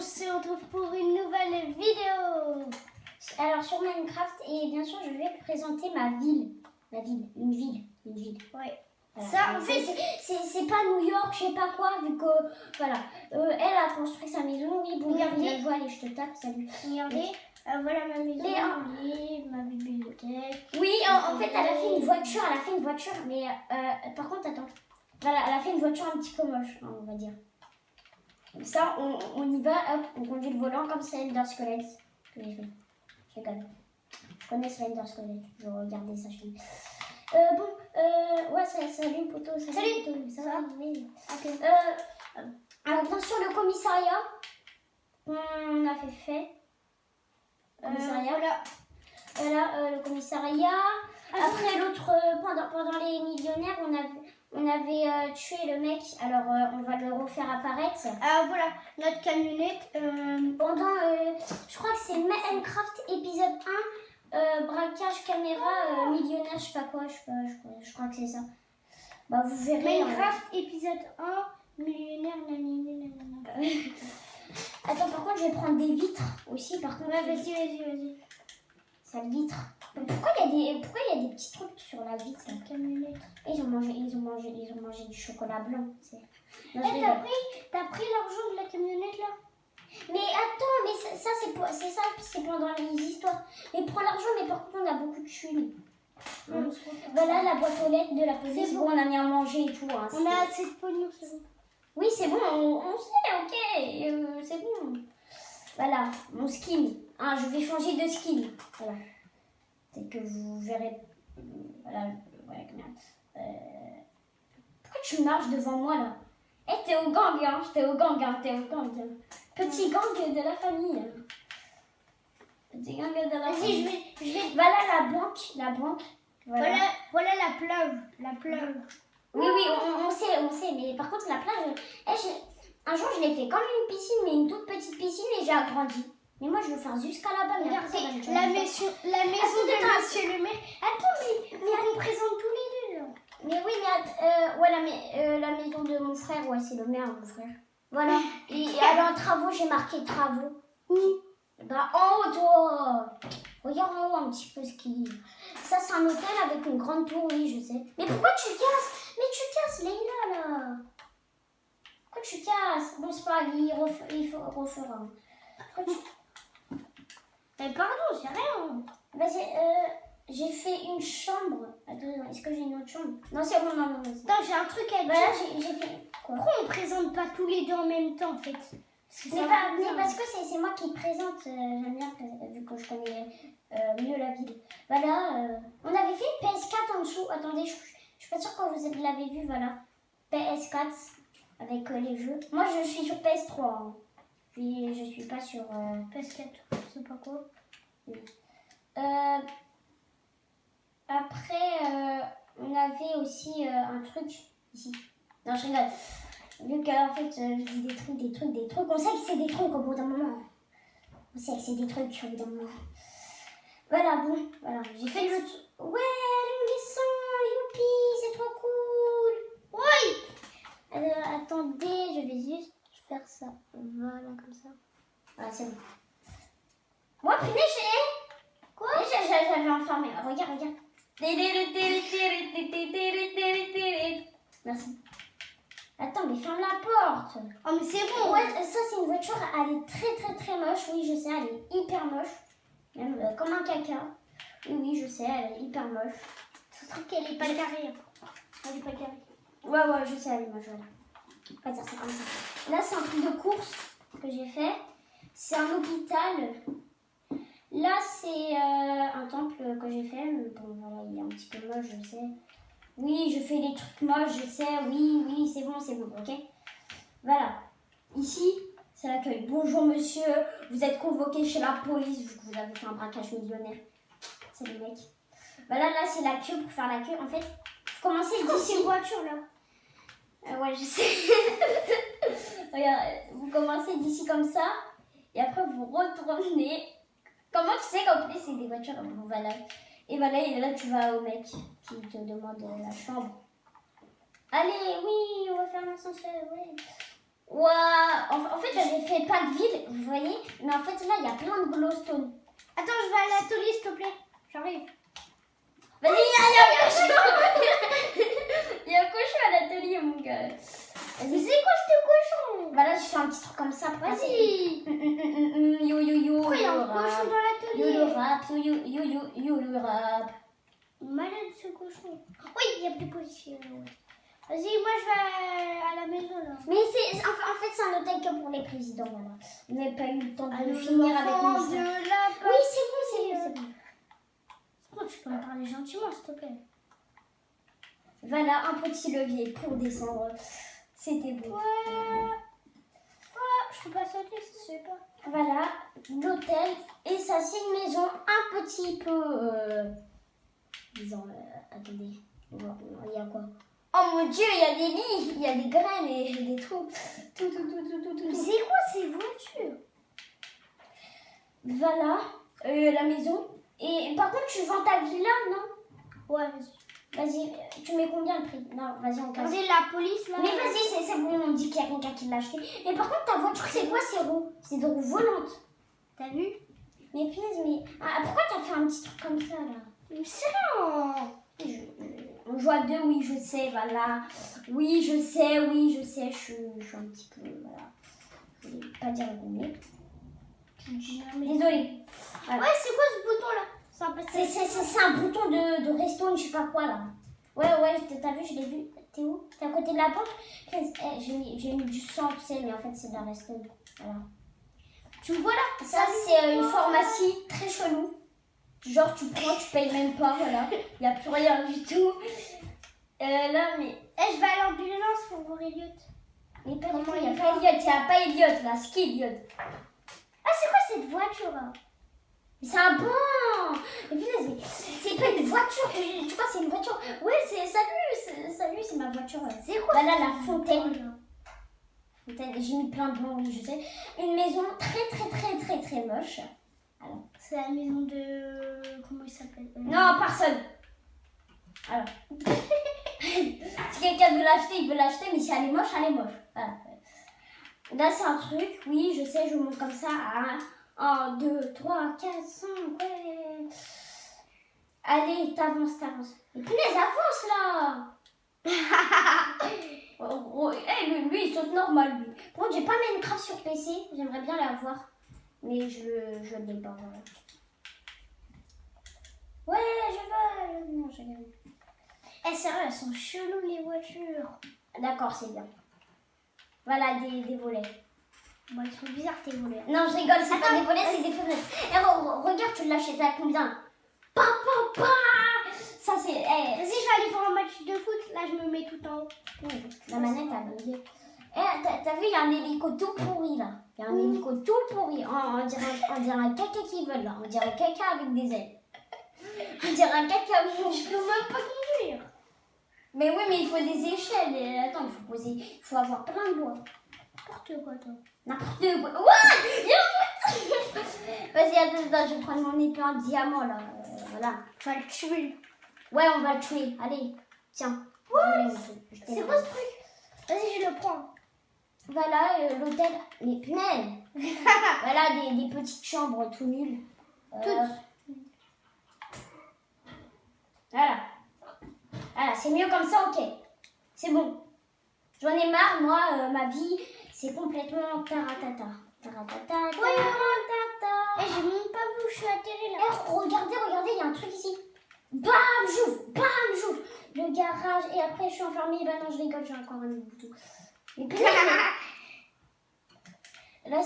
se retrouve pour une nouvelle vidéo. Alors sur Minecraft, et bien sûr je vais présenter ma ville. Une ville. Ouais. Voilà. Ça, en fait, c'est pas New York, je sais pas quoi, vu que voilà. Elle a construit sa maison, oui, bon, Regardez. allez, je te tape, salut. Regardez, voilà ma maison, Mais, ma bibliothèque. oui, en fait, elle a fait une voiture, mais par contre, attends. Voilà, elle a fait une voiture un petit peu moche, hein, on va dire. Ça, on y va, hop, on conduit le volant comme Slender Skelett que j'ai fait. Je rigole. Je connais Slender Skelett, je regardais sa chaîne. Ouais, salut poteau, Salut. poteau, ça va, oui. Ok. Alors, bien sûr, le commissariat, on a fait. Commissariat. Voilà, le commissariat. Après, l'autre, pendant les millionnaires, on avait tué le mec. Alors, on va le refaire apparaître. Voilà, notre camionnette. Pendant, je crois que c'est Minecraft épisode 1, braquage caméra, millionnaire, je sais pas quoi, je crois que c'est ça. Bah, vous verrez. Minecraft épisode 1, millionnaire, nanana. Attends, par contre, je vais prendre des vitres aussi. Par contre, Vas-y. Sale vitre. Pourquoi il y a des petits trucs sur la vitre, la camionnette? Ils ont mangé du chocolat blanc. T'as pris l'argent de la camionnette là? Mais attends, mais ça c'est pendant les histoires. Mais prends l'argent, mais par contre on a beaucoup de tuiles. Voilà la boîte aux lettres de la police. C'est bon, on a mis à manger et tout. Hein, on a assez de pognon, c'est bon. Oui, c'est bon, on sait, ok, c'est bon. Voilà, mon skin. Ah, je vais changer de skin. Voilà. Peut-être que vous verrez. Voilà, pourquoi tu marches devant moi là? Eh, t'es au gang, hein? T'es au gang. Petit gang de la famille. Petit gang de la famille. Vas-y, je vais. Voilà la banque. Voilà la plage. Oui, on sait, mais par contre la plage, un jour je l'ai fait comme une piscine, mais une toute petite piscine et j'ai agrandi. Mais moi je veux faire jusqu'à là-bas. Regardez, la maison de Monsieur le maire. Attends, mais on présente tous les deux là. Mais oui, mais la maison de mon frère, ouais, c'est le maire, mon frère. Voilà. Et alors en travaux, j'ai marqué travaux. Où? Bah en haut, toi. Regarde en haut un petit peu ce qu'il dit. Ça, c'est un hôtel avec une grande tour, oui, je sais. Mais pourquoi tu casses? Mais tu casses, Leïla, là. Pourquoi tu casses? Bon, c'est pas grave, il faut refaire. Mais pardon, c'est rien. Vas-y, j'ai fait une chambre. Attends, est-ce que j'ai une autre chambre? Non, c'est bon, non. Attends, j'ai un truc à dire. Voilà, j'ai fait quoi? Pourquoi on présente pas tous les deux en même temps en fait? Mais parce que c'est moi qui présente, j'aime bien, vu que je connais mieux la ville. Voilà, on avait fait une PS4 en dessous. Attendez, je suis pas sûre que vous l'avez vu, voilà. PS4 avec les jeux. Moi, je suis sur PS3. Hein. Je suis pas sur PS4, c'est pas quoi. Après, on avait aussi un truc ici. Non, je rigole. Vu qu'en fait, je dis des trucs. On sait que c'est des trucs au bout d'un moment. On sait que c'est des trucs au bout d'un moment. Voilà, bon, voilà. J'ai fait le... Ouais, allez, on descend, youpi, c'est trop cool. Oui. Attendez, je vais juste faire ça. Voilà, comme ça. Voilà, c'est bon. Moi, punaise, Quoi? J'avais enfermé. Regarde. Merci. Attends, mais ferme la porte. Oh, mais c'est bon. Ouais, ça c'est une voiture, elle est très moche. Oui, je sais, elle est hyper moche. Même comme un caca. Oui, je sais, elle est hyper moche. Ce truc, elle est pas carrée. Elle est pas carrée. Ouais, je sais, elle est moche, voilà. On va dire c'est comme ça. Là, c'est un truc de course que j'ai fait. C'est un hôpital. Là, c'est un temple que j'ai fait. Bon, voilà, il est un petit peu moche, je sais. Oui, je fais des trucs moches, je sais. Oui, c'est bon, ok. Voilà. Ici, c'est l'accueil. Bonjour monsieur, vous êtes convoqué chez la police vu que vous avez fait un braquage millionnaire. C'est le mec. Voilà, là, c'est la queue pour faire la queue. En fait, vous commencez d'ici. C'est une voiture là. Ouais, je sais. Regarde, vous commencez d'ici comme ça. Et après, vous retournez. Comment tu sais qu'en plus, c'est des voitures? Bon, voilà. Et voilà, et là, tu vas au mec qui te demande la chambre. Allez, oui, on va faire l'ascenseur, ouais. Ouah, en fait, j'avais fait pas de ville, vous voyez. Mais en fait, là, il y a plein de glowstone. Attends, je vais à l'atelier, s'il te plaît. J'arrive. Vas-y, il y a un cochon. Il y a un cochon à l'atelier, mon gars. Mais c'est quoi ce cochon? Bah là, je fais un petit truc comme ça. Vas-y. Yo yo yo. Pourquoi il y a un cochon dans l'atelier? Yo le rap, yo le rap. Malade ce cochon. Oui, il y a des policiers. Ouais. Vas-y, moi je vais à la maison là. Mais en fait, c'est un hôtel que pour les présidents, voilà. On n'a pas eu le temps de finir avec nous. Oui, c'est bon. Pourquoi tu peux me parler gentiment, s'il te plaît? Voilà, un petit levier pour descendre. C'était beau. Ouais. Je peux pas sauter, ça se fait pas. Voilà, l'hôtel. Et ça, c'est une maison un petit peu... disons, attendez. Il y a quoi? Oh mon Dieu, il y a des lits, il y a des graines et des trous. Tout. C'est quoi ces voitures? Voilà, la maison. Et par contre, tu vends ta villa, non? Ouais, vas-y. Vas-y, tu mets combien le prix? Non, vas-y, on casse. Vas-y, la police là. Mais vas-y, c'est bon, on dit qu'il y a quelqu'un qui l'a acheté. Mais par contre, ta voiture, c'est quoi ces roues? C'est des roues volantes. T'as vu? Mais punaise, mais... Ah, pourquoi t'as fait un petit truc comme ça, là? C'est bon. On joue à deux, oui, je sais, voilà. Oui, je sais, je suis un petit peu, voilà. Je voulais pas dire le mot. Désolée. Voilà. Ouais, c'est quoi ce bouton là? C'est un bouton de resto, je sais pas quoi, là. Ouais, t'as vu, je l'ai vu. T'es où? T'es à côté de la porte? J'ai mis du sang, tu sais, mais en fait, c'est de la resto. Voilà. Tu vois là? Ça, c'est une pharmacie très chelou. Genre, tu prends, tu payes même pas, voilà. Il n'y a plus rien du tout. Là, mais... je vais à l'ambulance pour voir Elliot. Mais pas du tout, il n'y a pas Elliot. Il n'y a pas Elliot, là. C'est qui Elliot? Ah, c'est quoi cette voiture là? Mais c'est un bon. Mais punaise, mais c'est pas une voiture. Tu vois, c'est une voiture. Ouais, salut, c'est ma voiture. C'est quoi? Voilà la fontaine. J'ai mis plein de blanc, oui, je sais. Une maison très moche. Alors. C'est la maison de... Comment il s'appelle? Non, personne. Alors. Si quelqu'un veut l'acheter, il veut l'acheter, mais si elle est moche, elle est moche. Voilà. Là, c'est un truc, oui, je sais, je monte comme ça à 1, 2, 3, 4, 5, ouais. Allez, t'avances. Mais punaise, avance là. Lui, il saute normal, lui. Bon, j'ai pas Minecraft sur PC, j'aimerais bien l'avoir. Mais je l'ai pas, voilà. Ouais, je veux. Non, je l'ai. C'est vrai, elles sont cheloues les voitures. D'accord, c'est bien. Voilà, des volets. Bon, ils sont bizarres tes volets. Non, je rigole, c'est pas des volets, c'est des fenêtres. Regarde, tu l'achètes à combien? Ça, c'est... Vas-y, je vais aller faire un match de foot. Là, je me mets tout en haut. La manette a bugué. T'as vu, il y a un hélico tout pourri, là. Il y a un hélico tout pourri. On dirait un caca qui vole, là. On dirait un caca avec des ailes. On dirait un caca. Je peux même pas conduire. Mais oui, mais il faut des échelles. Et, attends, il faut avoir plein de bois. N'importe quoi, toi. N'importe quoi. What? Vas-y, attends, je vais prendre mon épée en diamant, là. Voilà. Tu vas le tuer. Ouais, on va le tuer. Allez, tiens. C'est quoi ce truc? Vas-y, je le prends. Voilà, l'hôtel. Mais punaise. Voilà, des petites chambres tout nulles. Toutes. Voilà. Voilà, c'est mieux comme ça, ok. C'est bon. J'en ai marre, moi, ma vie, c'est complètement taratata. Taratata, taratata. J'ai même pas vu où je suis atterrée là. Regardez, il y a un truc ici. Bam, j'ouvre. Le garage, et après je suis enfermée. Bah non, je rigole, j'ai encore un bouton. Mais là,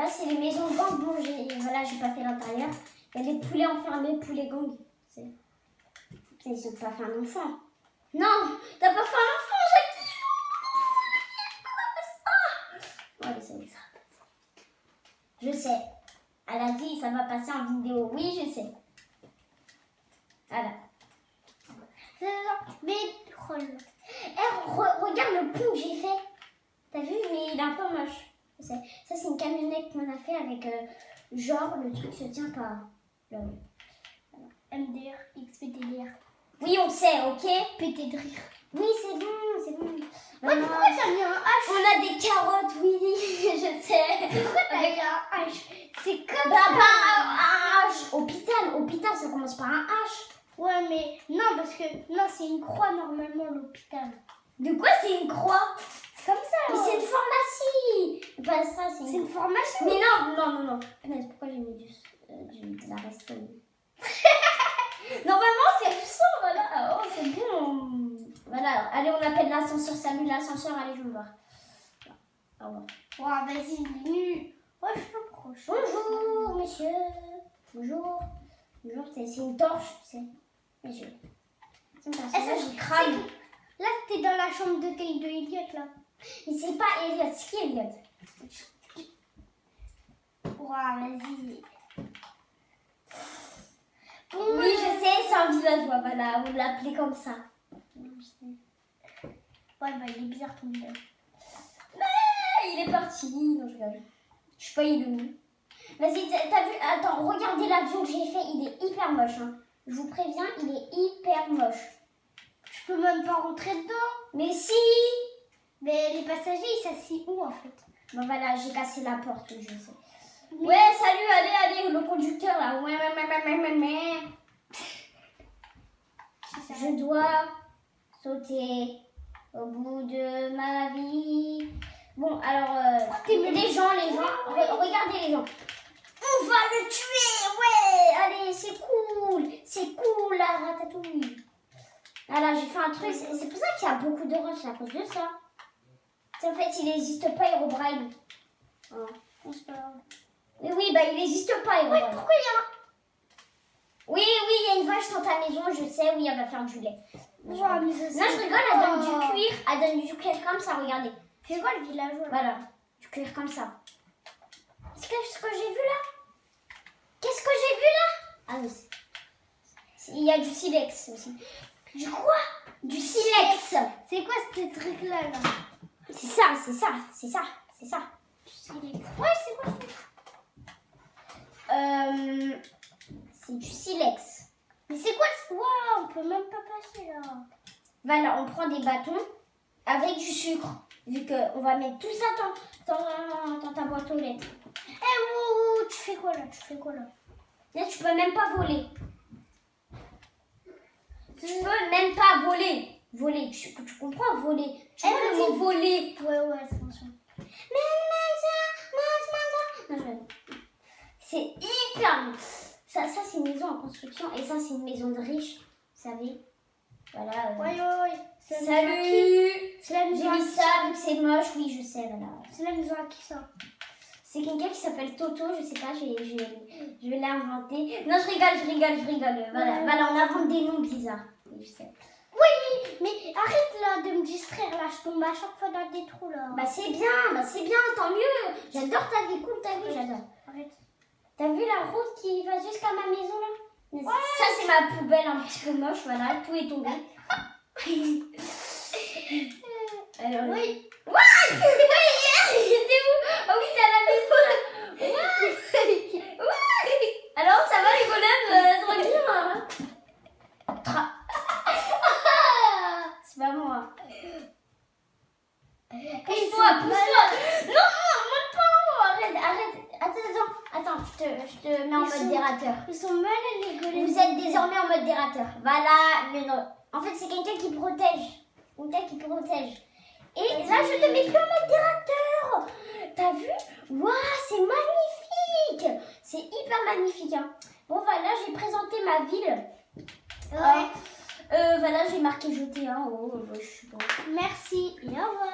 c'est les maisons gang. Bon, voilà, j'ai pas fait l'intérieur. Il y a des poulets enfermés, poulets gang. Ils ont pas fait un enfant. Non, t'as pas fait un enfant, Jackie. Ouais, ça. Je sais. Elle a dit, ça va passer en vidéo. Oui, je sais. Voilà. Mais regarde le pont que j'ai fait. T'as vu, mais il est un peu moche. Ça, c'est une camionnette qu'on a fait avec genre le truc se tient pas. Là. MDR, XPTDR. Oui, on sait, ok? PT de rire. Oui, c'est bon, c'est bon. Ouais, Maman, pourquoi t'as mis un H? on a des carottes, oui, je sais. Pourquoi t'as mis un H? C'est comme Bah, ça. pas un H. Hôpital, ça commence par un H. Ouais, mais non, parce que non, c'est une croix normalement l'hôpital. De quoi c'est une croix? C'est comme ça. Mais c'est une pharmacie. Pas ça, c'est C'est une formation. Mais non. Punaise, pourquoi j'ai mis de la restauration? Normalement, c'est du sang, voilà. Oh, c'est bon. Voilà, allez, on appelle l'ascenseur. Salut l'ascenseur, allez, je vais me voir. Au revoir. Ouah, vas-y, il est nul. Ouais, je suis proche. Bonjour, monsieur. Bonjour. Bonjour, c'est une torche, tu sais. Mais je... C'est pas ça, je crame. Là, t'es dans la chambre de Elliot, là. Mais c'est pas Elliot, c'est qui Elliot? Ouah, vas-y. Oui, je sais, c'est un villageois, voilà, on l'appelait comme ça. Ouais, bah, il est bizarre ton vidéo. Ah, il est parti. Non, je rigole. Je sais pas, il est où. Vas-y, t'as vu? Attends, regardez l'avion que j'ai fait, il est hyper moche. Hein. Je vous préviens, il est hyper moche. Je peux même pas rentrer dedans. Mais si! Mais les passagers, ils s'assient où, en fait? Bon, voilà, j'ai cassé la porte, je sais. Ouais, salut, allez, le conducteur là. Ouais. Je dois sauter au bout de ma vie. Bon, alors, les gens, regardez les gens. On va le tuer, ouais, allez, c'est cool, la ratatouille. Voilà, j'ai fait un truc, c'est pour ça qu'il y a beaucoup de rush à cause de ça. En fait, il n'existe pas, Herobrine. Oh, c'est pas grave. Oui, bah il n'existe pas, Herobrine. Ouais, pourquoi il y a un... Oui, il y a une vache dans ta maison, je sais, oui, elle va faire du lait. Ouah, mais Non, je rigole, elle donne du cuir, comme ça, regardez. C'est quoi le villageois? Voilà, du cuir comme ça. Qu'est-ce que j'ai vu là? Qu'est-ce que j'ai vu là? Ah oui, il y a du silex aussi. Du quoi? Du silex. C'est quoi ce truc-là, là? C'est ça. Du silex. Ouais, c'est quoi c'est du silex. Mais c'est quoi ce... Waouh, on peut même pas passer, là. Voilà, on prend des bâtons avec du sucre. Vu qu'on va mettre tout ça dans ta boîte aux lettres. Eh, tu fais quoi, là? Là, tu peux même pas voler. Tu peux même pas voler. Voler, tu comprends, voler. Tu vois le mot voler. Ouais, c'est bon. Non, c'est hyper... Ça c'est une maison en construction et ça, c'est une maison de riche. Vous savez. Voilà. Ouais. Salut. C'est la J'ai maison mis ça vu que c'est moche. Oui, je sais, voilà. C'est la maison à qui, ça? C'est quelqu'un qui s'appelle Toto, je sais pas, je vais l'inventer. Non, je rigole. Voilà, on invente des noms bizarres. Oui, je sais. Oui, mais arrête là de me distraire, là, je tombe à chaque fois dans des trous, là. Bah c'est bien, tant mieux. J'adore ta vie, cool ta vie, j'adore. Arrête. T'as vu la route qui va jusqu'à ma maison là? Ouais. Ça c'est ma poubelle un petit peu moche, voilà, tout est tombé. Alors, Oui. T'es où? Ah oui, t'es à la maison là. Ouais. Alors ça va les golems, trop bien. C'est pas moi. Pousse-toi. Non, monte pas en haut. Arrête. Attends, je te mets en mode dérateur. Ils sont malins, les golems. Vous êtes désormais en mode dérateur. Voilà, mais non. En fait, c'est quelqu'un qui protège. Et là, je te mets plus en mode dérateur. T'as vu? Waouh, c'est magnifique. C'est hyper magnifique. Hein. Bon, voilà, j'ai présenté ma ville. Ouais. Voilà, j'ai marqué jeter en haut. Je suis bon. Merci et au revoir.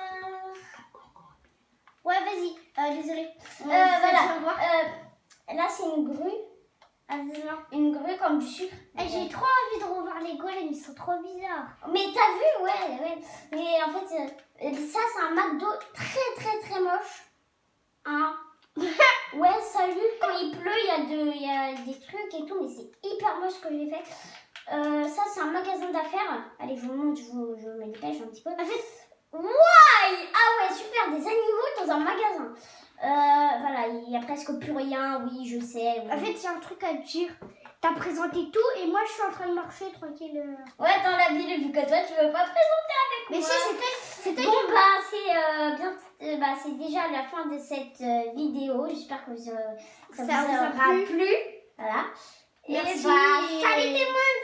Ouais, vas-y. Désolée. Voilà. Là, c'est une grue. Une grue comme du sucre. J'ai trop envie de revoir les golems, ils sont trop bizarres. Mais t'as vu, ouais. Mais en fait, ça, c'est un McDo très moche. Hein? Ouais, salut. Quand il pleut, il y a des trucs et tout, mais c'est hyper moche ce que j'ai fait. Ça, c'est un magasin d'affaires. Allez, je vous montre, je me dépêche un petit peu. En fait, ouais! Ah ouais, super, des animaux dans un magasin. Voilà, il n'y a presque plus rien, oui, je sais. Oui. En fait, j'ai un truc à te dire. t'as présenté tout et moi je suis en train de marcher tranquille. Ouais, dans la ville, vu que toi, tu veux pas présenter avec Mais moi. si, c'était Bon, c'est déjà la fin de cette vidéo. J'espère que ça vous aura plu. Voilà. Merci. Et salut tout le monde.